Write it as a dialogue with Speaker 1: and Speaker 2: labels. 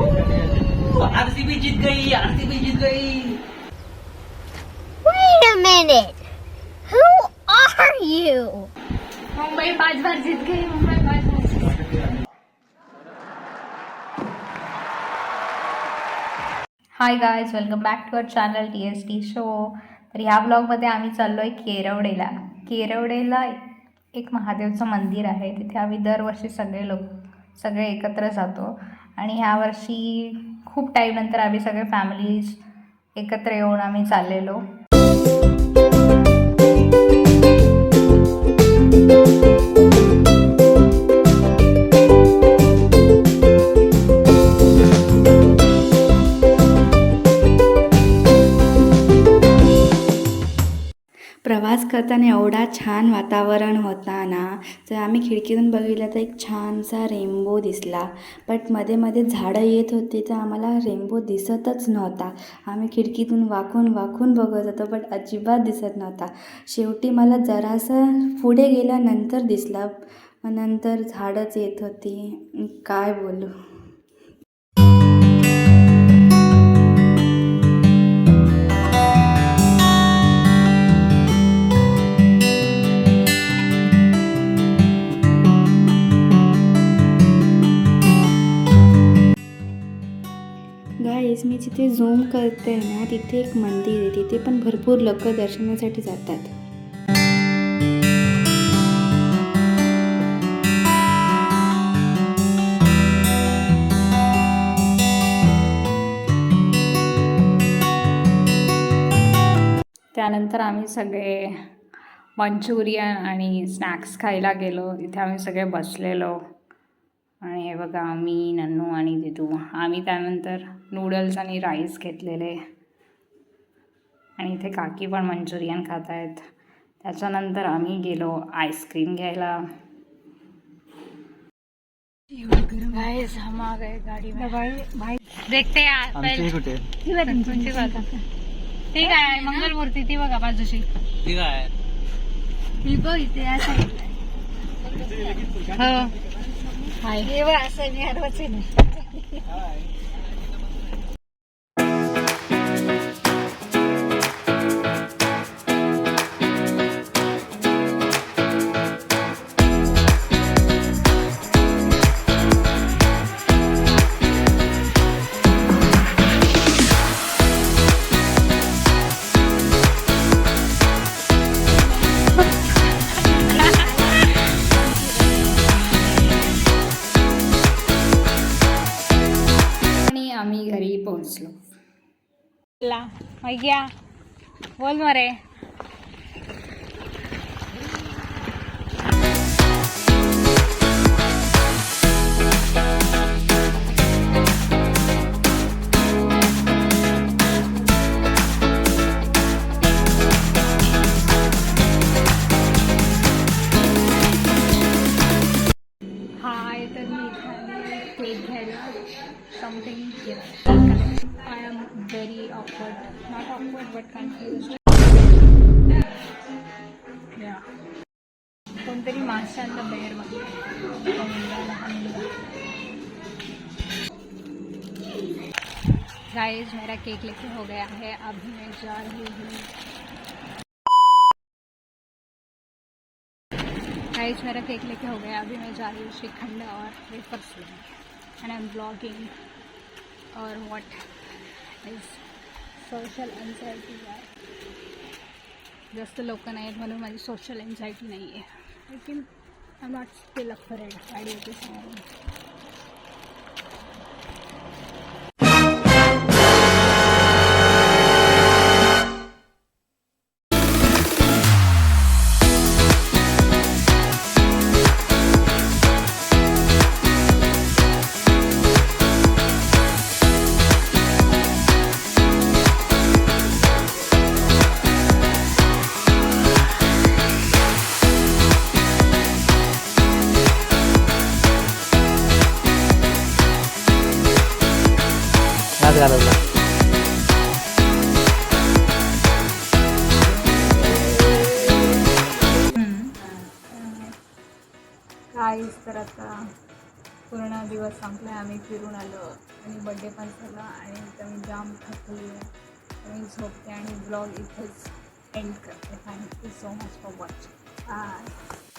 Speaker 1: RCB जीत गई, RCB जीत गई.
Speaker 2: Wait a minute. Who are you?
Speaker 3: Mumbai 5 बार जीत गई, मुंबई 5 बार. Hi guys, welcome back to our channel TST show. तर ह्या ब्लॉगमध्ये आम्ही चाललो आहे केरवडेला. केरवडेला एक महादेवचं मंदिर आहे. तिथे आम्ही दरवर्षी सगळे एकत्र जातो आणि ह्या वर्षी खूप टाईमनंतर आम्ही सगळे फॅमिलीज एकत्र येऊन आम्ही चाललेलो.
Speaker 4: प्रवास करताना एवढा छान वातावरण होता ना, तर आम्ही खिडकीतून बघितलं तर एक छानसा रेनबो दिसला. बट मध्ये मध्ये झाडं येत होती तर आम्हाला रेनबो दिसतच नव्हता. आम्ही खिडकीतून वाकून बघत होतो बट अजिबात दिसत नव्हता. शेवटी मला जरासं पुढे गेल्यानंतर दिसला, मग नंतर झाडंच येत होती. काय बोलू. गाईज, मी जिथे झूम करते ना तिथे एक मंदिर आहे. तिथे पण भरपूर लोक दर्शनासाठी जातात.
Speaker 3: त्यानंतर आम्ही सगळे मंचुरियन आणि स्नॅक्स खायला गेलो. इथे आम्ही सगळे बसलेलो आणि हे बघा, मी, नन्नू आणि दिदू, आम्ही त्यानंतर नूडल्स आणि राईस घेतलेले आणि इथे काकी पण मंचुरियन खात आहेत. त्याच्यानंतर आम्ही गेलो आईस्क्रीम घ्यायला. हम आ गए गाडी में. देखते
Speaker 1: कुठे
Speaker 3: ती काय मंगलमूर्ती, ती बघा बाजूशी.
Speaker 1: ठीक आहे.
Speaker 3: ती बघ इथे या साईडला. हो हाय. असं मी हरवाचे नाही. आम्ही घरी पोहोचलो. घ्या बोल मरे. हाय, तर मी केक घ्यायला something. I am very awkward, not awkward but confused. Yeah. कोणतरी माशांना बाहेर गाइस, मेरा केक लेके हो गया है. अभी मैं जा रही हूँ. गाइस, मेरा केक लेके हो गया. अभी मैं जा रही हूँ श्रीखंड और वेफर्स लेने. And I am blogging. और व्हाट इज सोशल एन्झायटी. जास्त लोक नाही आहेत म्हणून माझी सोशल एन्झायटी नाही आहे. लेकिन I am not still afraid. गाडी होती समोरून.
Speaker 1: घालवला.
Speaker 3: गाईस, तर आता पूर्ण दिवस संपला, आम्ही फिरून आलो आणि बड्डे पण झाला आणि इथं मी जाम थकली आहे. मी झोपते आणि ब्लॉग इथेच एंड करते. Thank you so much for watching. Bye.